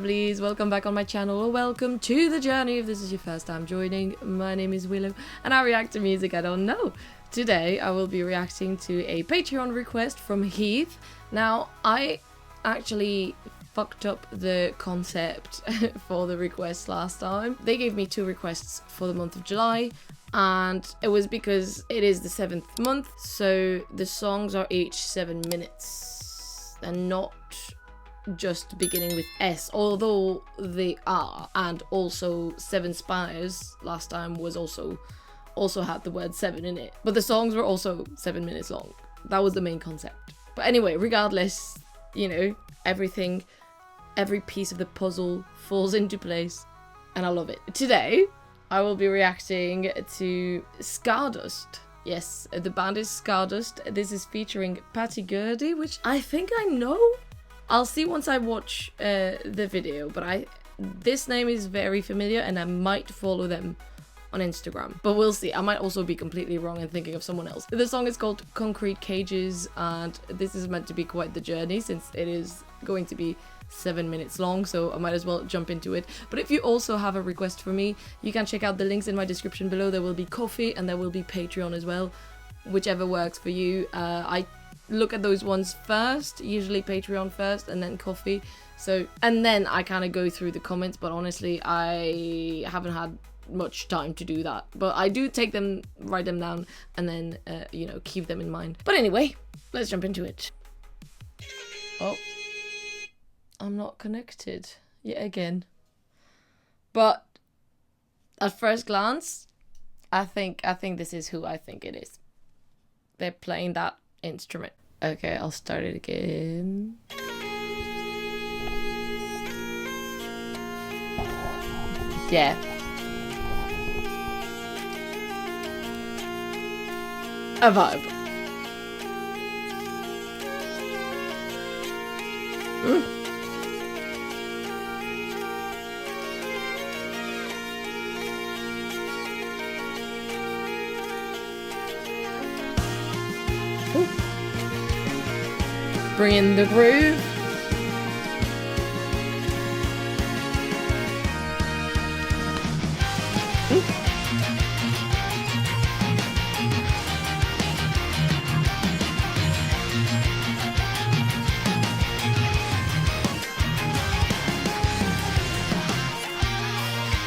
lovelies, welcome back on my channel, or welcome to the journey if this is your first time joining. My name is Willow and I react to music I don't know. Today I will be reacting to a Patreon request from Heath. Now I actually fucked up the concept for the request last time. They gave me 2 requests for the month of July, and it was because it is the 7th month, so the songs are each 7 minutes. They're not just beginning with S, although they are, and also 7 Spires last time was also had the word 7 in it, but the songs were also 7 minutes long. That was the main concept. But anyway, regardless, you know, every piece of the puzzle falls into place, and I love it. Today I will be reacting to SCARDUST. Yes, the band is SCARDUST. This is featuring GURDY, which I think I know. I'll see once I watch the video, but this name is very familiar and I might follow them on Instagram, but we'll see. I might also be completely wrong and thinking of someone else. The song is called Concrete Cages, and this is meant to be quite the journey since it is going to be 7 minutes long, so I might as well jump into it. But if you also have a request for me, you can check out the links in my description below. There will be Ko-fi and there will be Patreon as well, whichever works for you. I look at those ones first, usually Patreon first and then Ko-fi. So, and then I kind of go through the comments, but honestly I haven't had much time to do that, but I do take them, write them down, and then you know, keep them in mind. But anyway, let's jump into it. Oh, I'm not connected yet again, but at first glance I think this is who I think it is. They're playing that instrument. Okay, I'll start it again. Yeah. A vibe. Bring in the groove.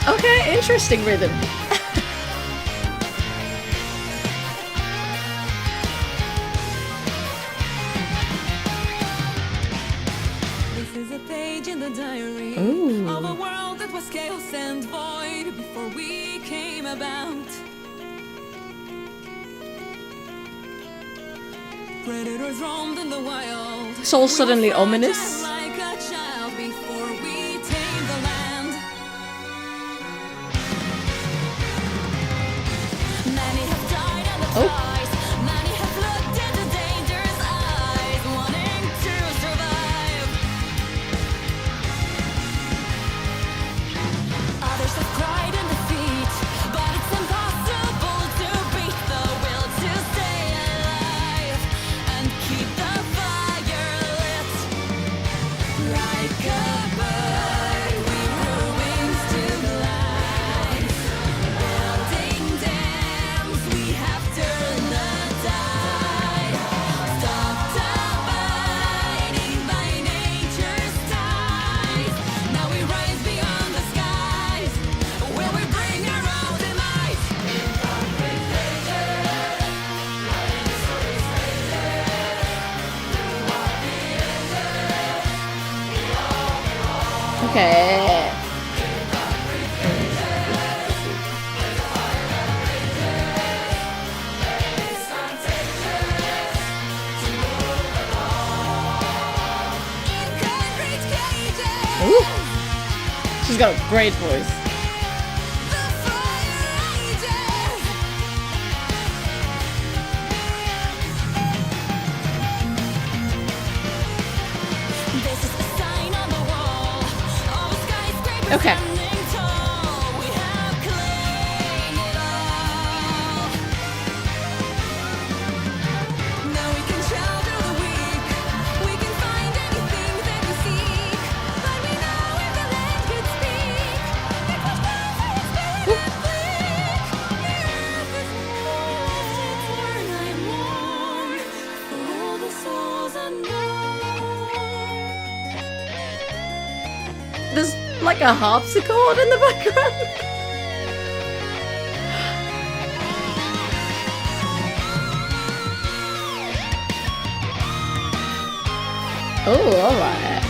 Okay, interesting rhythm. This is a page in the diary of a world that was chaos and void before we came about. Predators roamed in the wild. It's all suddenly ominous. Like a child before we tamed the land. Many have died on the ties. Many have looked into danger's eyes, wanting to survive. Others have cried in defeat, but it's impossible to beat the will to stay alive and keep the fire lit. Like a bird, we grew wings to glide. Building dams, we have turned the tide. Stopped abiding by nature's ties. Now we rise beyond the skies. Will we bring our own demise? Okay. Concrete cages. Ooh. She's got a great voice. The fire rages. This is a sign on the wall of a skyscraper Okay. standing tall. We have claimed it all. Now we can shelter the weak. We can find anything that we seek. But we know if the there's like a harpsichord in the background. Oh, alright.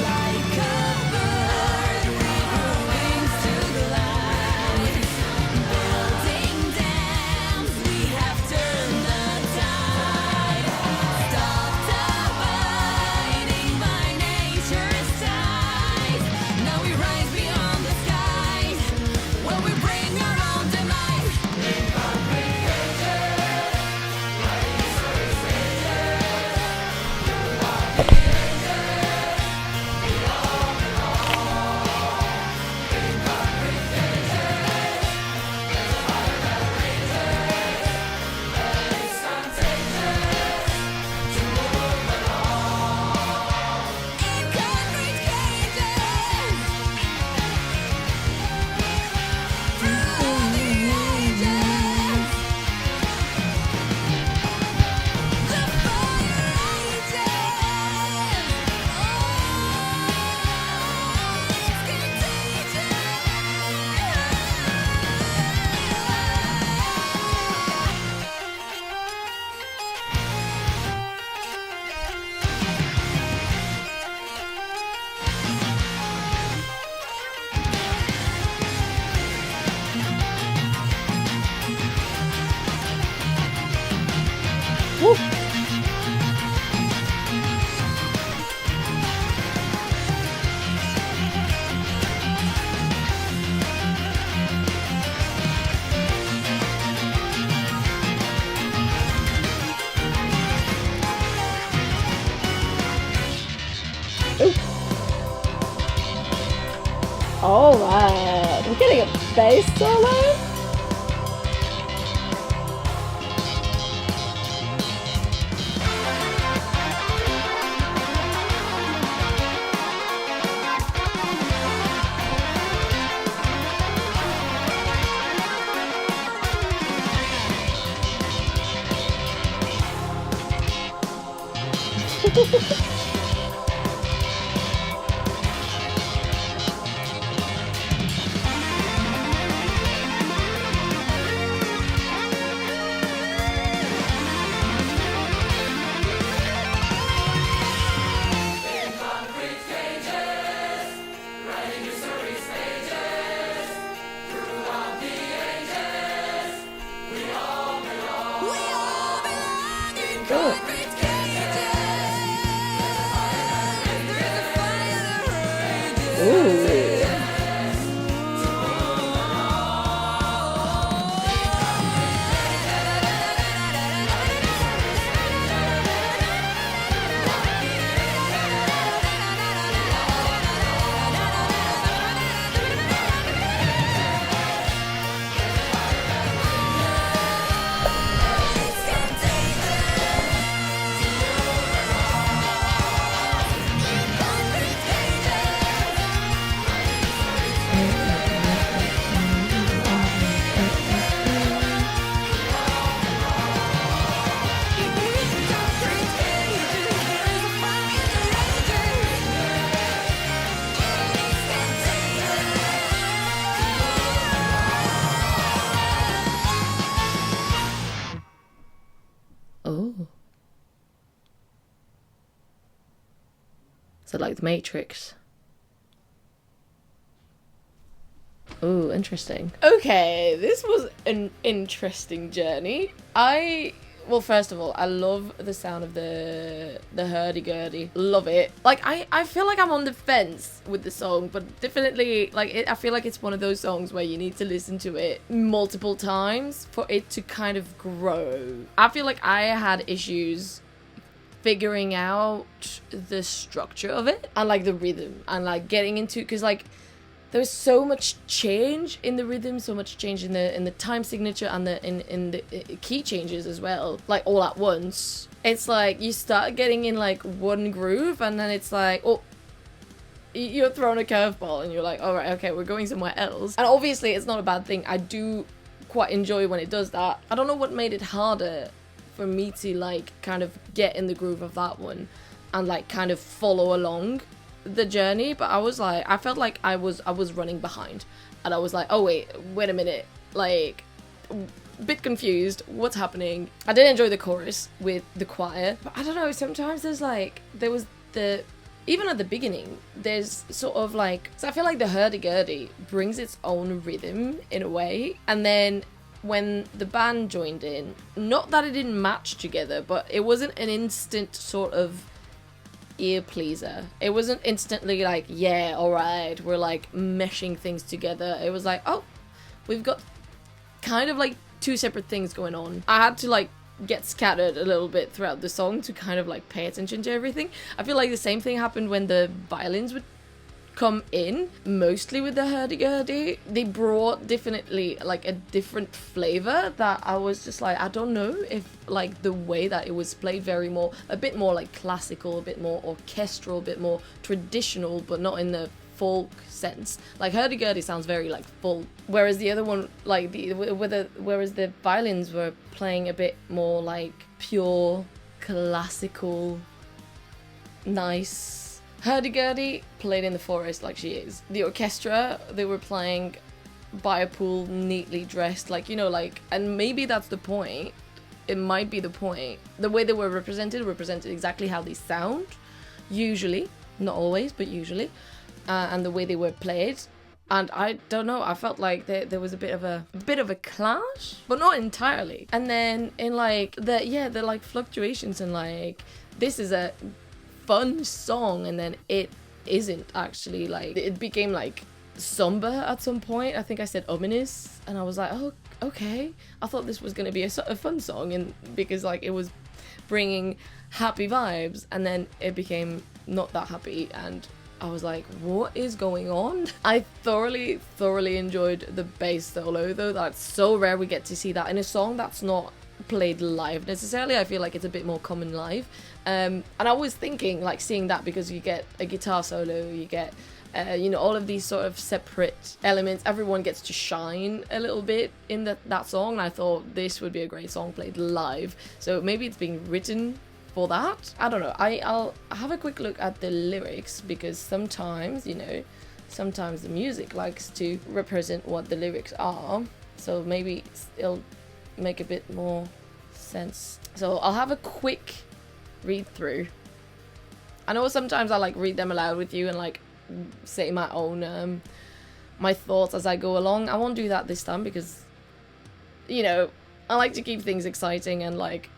Like a bird with wings to the light, building dams, we have turned the tide. Stopped abiding by nature's tide. Now we rise beyond the skies, when we bring our own demise. In concrete cages, through all the ages, the fire rages. Oh, it's contagious. Woo. Alright, we're getting a bass solo. We all belong in Good. concrete cages. There's a fire that rages. Ooh. It's contagious. In concrete cages. In concrete cages, there's a fire that rages. It's contagious. Oh. So like the Matrix. Ooh, interesting. Okay, this was an interesting journey. Well, first of all, I love the sound of the hurdy-gurdy. Love it. Like, I feel like I'm on the fence with the song, but definitely, like, I feel like it's one of those songs where you need to listen to it multiple times for it to kind of grow. I feel like I had issues figuring out the structure of it and, like, the rhythm and, like, getting into, because, like, there's so much change in the rhythm, so much change in the time signature and in the key changes as well, like all at once. It's like you start getting in like one groove and then it's like, oh, you're thrown a curveball and you're like, all right, okay, we're going somewhere else. And obviously it's not a bad thing. I do quite enjoy when it does that. I don't know what made it harder for me to like kind of get in the groove of that one and like kind of follow along the journey, but I felt like I was running behind, and I was like, oh wait a minute, like bit confused, what's happening. I did enjoy the chorus with the choir, but I don't know, sometimes there was even at the beginning, there's sort of like, so I feel like the hurdy-gurdy brings its own rhythm in a way, and then when the band joined in, not that it didn't match together, but it wasn't an instant sort of ear pleaser. It wasn't instantly like, yeah, alright, we're like meshing things together. It was like, oh, we've got kind of like two separate things going on. I had to like get scattered a little bit throughout the song to kind of like pay attention to everything. I feel like the same thing happened when the violins would come in, mostly with the hurdy-gurdy. They brought definitely like a different flavor that I was just like, I don't know if like the way that it was played a bit more like classical, a bit more orchestral, a bit more traditional, but not in the folk sense. Like hurdy-gurdy sounds very like folk, whereas the other one, like whereas the violins were playing a bit more like pure classical, nice. Hurdy-gurdy played in the forest like she is. The orchestra, they were playing by a pool, neatly dressed, like, you know, like, and maybe that's the point. It might be the point. The way they were represented exactly how they sound, usually, not always, but usually, and the way they were played. And I don't know, I felt like there was a bit of a clash, but not entirely. And then in like the like fluctuations and like, this is a fun song, and then it isn't actually, like it became like somber at some point. I think I said ominous, and I was like, oh, okay, I thought this was gonna be a fun song, and because like it was bringing happy vibes, and then it became not that happy, and I was like, what is going on? I thoroughly enjoyed the bass solo though. That's so rare we get to see that in a song that's not played live necessarily. I feel like it's a bit more common live, and I was thinking like seeing that, because you get a guitar solo, you get you know, all of these sort of separate elements, everyone gets to shine a little bit in that song, and I thought this would be a great song played live, so maybe it's being written for that. I don't know. I'll have a quick look at the lyrics, because sometimes, you know, sometimes the music likes to represent what the lyrics are, so maybe it'll make a bit more sense. So I'll have a quick read through. I know sometimes I like read them aloud with you and like say my own my thoughts as I go along. I won't do that this time, because, you know, I like to keep things exciting, and like,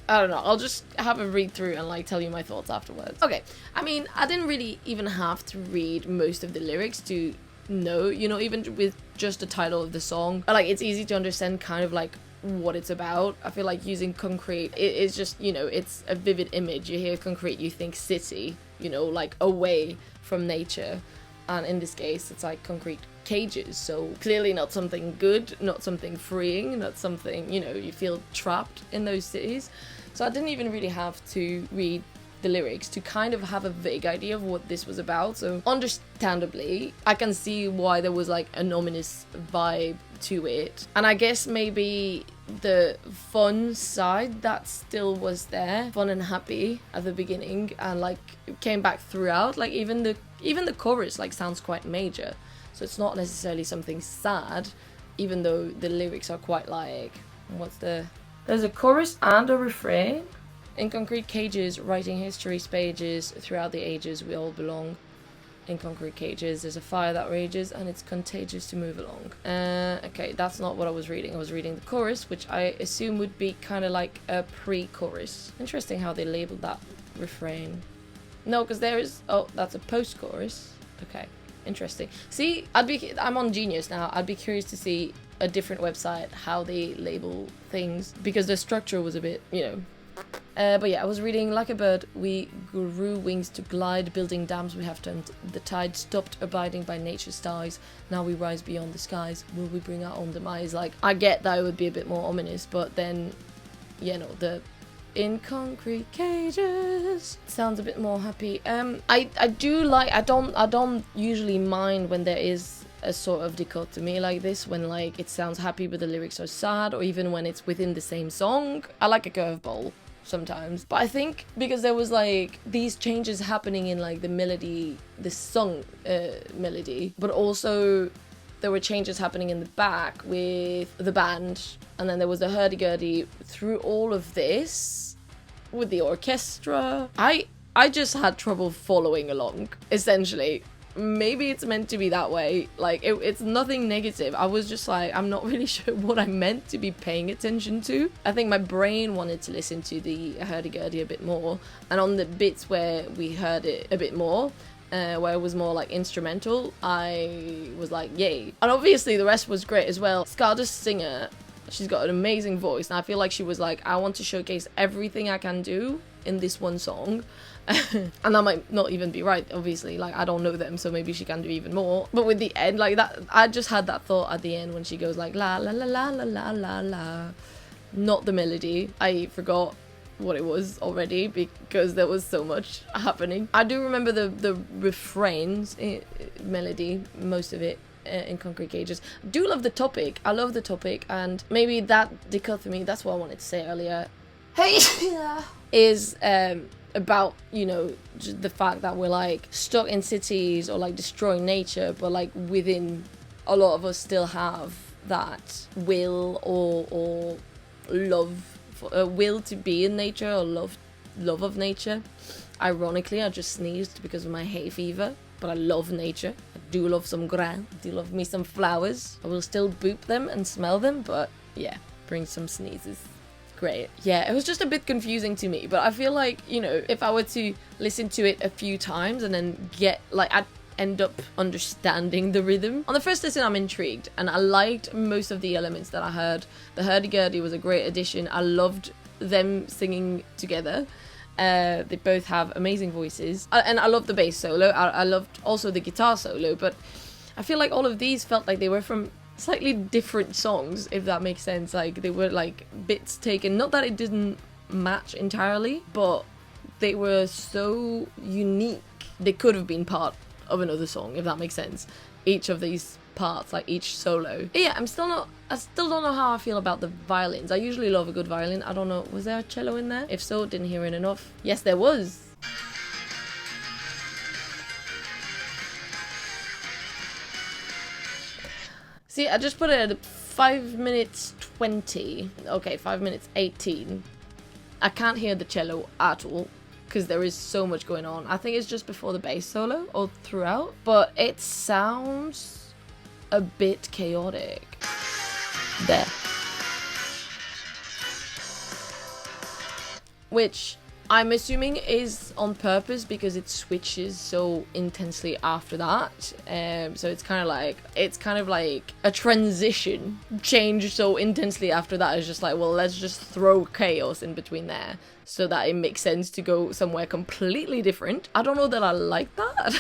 I don't know, I'll just have a read through and like tell you my thoughts afterwards. Okay, I mean, I didn't really even have to read most of the lyrics to know, you know, even with just the title of the song, like it's easy to understand kind of like what it's about. I feel like using concrete, it's just, you know, it's a vivid image. You hear concrete, you think city, you know, like away from nature, and in this case it's like concrete cages, so clearly not something good, not something freeing, not something, you know, you feel trapped in those cities. So I didn't even really have to read the lyrics to kind of have a vague idea of what this was about. So understandably, I can see why there was like an ominous vibe to it, and I guess maybe the fun side that still was there, fun and happy at the beginning, and like it came back throughout. Like even the chorus like sounds quite major, so it's not necessarily something sad, even though the lyrics are quite like, there's a chorus and a refrain. In concrete cages, writing history's pages, throughout the ages we all belong. In concrete cages, there's a fire that rages, and it's contagious to move along. Okay, that's not what I was reading. I was reading the chorus, which I assume would be kind of like a pre-chorus. Interesting how they labeled that refrain. No, because there is, oh, that's a post-chorus. Okay, interesting. See, I'm on Genius now. I'd be curious to see a different website how they label things, because the structure was a bit, you know. But yeah, I was reading, like a bird, we grew wings to glide, building dams we have turned. The tide stopped abiding by nature's ties. Now we rise beyond the skies. Will we bring our own demise? Like, I get that it would be a bit more ominous, but then, you know, the in concrete cages sounds a bit more happy. I do like, I don't usually mind when there is a sort of dichotomy like this, when like it sounds happy but the lyrics are sad, or even when it's within the same song. I like a curveball sometimes, but I think because there was like these changes happening in like the melody, the song melody, but also there were changes happening in the back with the band, and then there was the hurdy-gurdy through all of this with the orchestra. I just had trouble following along, essentially. Maybe it's meant to be that way. Like, it's nothing negative. I was just like, I'm not really sure what I meant to be paying attention to. I think my brain wanted to listen to the hurdy-gurdy a bit more. And on the bits where we heard it a bit more, where it was more like instrumental, I was like, yay. And obviously the rest was great as well. SCARDUST singer, she's got an amazing voice. And I feel like she was like, I want to showcase everything I can do in this one song. And that might not even be right, obviously, like I don't know them, so maybe she can do even more. But with the end, like that, I just had that thought at the end when she goes like la la la la la la la la, not the melody. I forgot what it was already because there was so much happening. I do remember the refrains, melody, most of it in Concrete Cages. I do love the topic. I love the topic, and maybe that dichotomy, that's what I wanted to say earlier, hey is about, you know, the fact that we're like stuck in cities or like destroying nature, but like within a lot of us still have that will or love, will to be in nature, or love of nature. Ironically, I just sneezed because of my hay fever, but I love nature. I do love some ground, I do love me some flowers. I will still boop them and smell them, but yeah, bring some sneezes. Great. Yeah, it was just a bit confusing to me, but I feel like, you know, if I were to listen to it a few times and then get, like, I'd end up understanding the rhythm. On the first listen, I'm intrigued, and I liked most of the elements that I heard. The hurdy-gurdy was a great addition. I loved them singing together. They both have amazing voices, and I love the bass solo. I loved also the guitar solo, but I feel like all of these felt like they were from slightly different songs, if that makes sense. Like, they were like bits taken, not that it didn't match entirely, but they were so unique. They could have been part of another song, if that makes sense. Each of these parts, like each solo. But yeah, I still don't know how I feel about the violins. I usually love a good violin. I don't know, was there a cello in there? If so, didn't hear it enough. Yes, there was. See, I just put it at 5 minutes 20. Okay, 5 minutes 18. I can't hear the cello at all because there is so much going on. I think it's just before the bass solo or throughout, but it sounds a bit chaotic. There. Which I'm assuming is on purpose because it switches so intensely after that. So it's kind of like a transition change so intensely after that. It's just like, well, let's just throw chaos in between there so that it makes sense to go somewhere completely different. I don't know that I like that.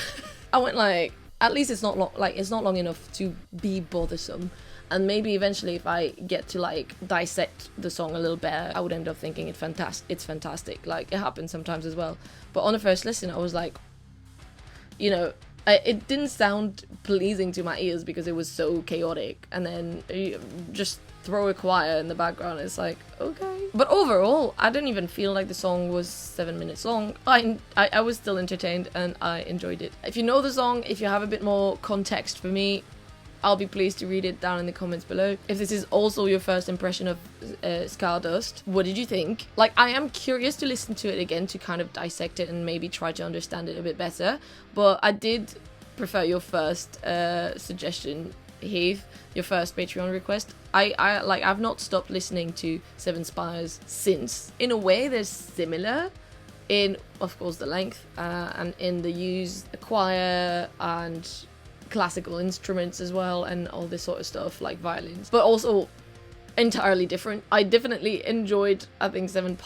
I went like, at least it's not long enough to be bothersome. And maybe eventually if I get to like dissect the song a little better, I would end up thinking it's fantastic. Like, it happens sometimes as well. But on the first listen, I was like, you know, it didn't sound pleasing to my ears because it was so chaotic. And then you just throw a choir in the background, it's like, okay. But overall, I didn't even feel like the song was 7 minutes long. I was still entertained and I enjoyed it. If you know the song, if you have a bit more context for me, I'll be pleased to read it down in the comments below. If this is also your first impression of SCARDUST, what did you think? Like, I am curious to listen to it again to kind of dissect it and maybe try to understand it a bit better. But I did prefer your first suggestion, Heath, your first Patreon request. I've not stopped listening to Seven Spires since. In a way, they're similar in, of course, the length and in the use, the choir and classical instruments as well, and all this sort of stuff like violins, but also entirely different. I definitely enjoyed, I think, Seven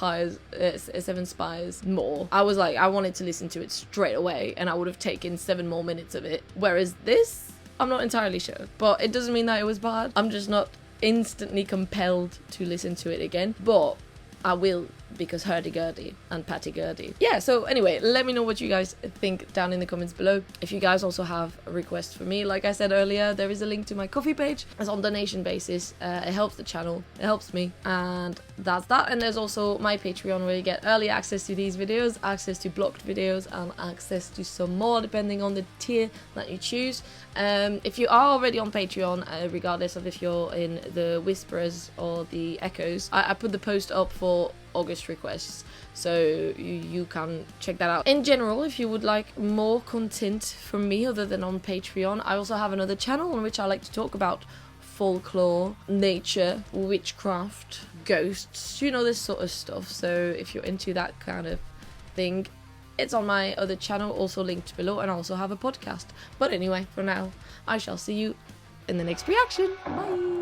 Spires more. I was like, I wanted to listen to it straight away and I would have taken 7 more minutes of it, whereas this, I'm not entirely sure, but it doesn't mean that it was bad. I'm just not instantly compelled to listen to it again, but I will because hurdy-gurdy and patty-gurdy. Yeah, so anyway, let me know what you guys think down in the comments below. If you guys also have requests for me, like I said earlier, there is a link to my Ko-fi page. It's on donation basis. It helps the channel, it helps me, and that's that. And there's also my Patreon, where you get early access to these videos, access to blocked videos, and access to some more depending on the tier that you choose. If you are already on Patreon, regardless of if you're in the Whisperers or the Echoes, I put the post up for August requests, so you can check that out. In general, if you would like more content from me other than on Patreon, I also have another channel on which I like to talk about folklore, nature, witchcraft, ghosts, you know, this sort of stuff. So if you're into that kind of thing, it's on my other channel, also linked below, and I also have a podcast. But anyway, for now, I shall see you in the next reaction. Bye!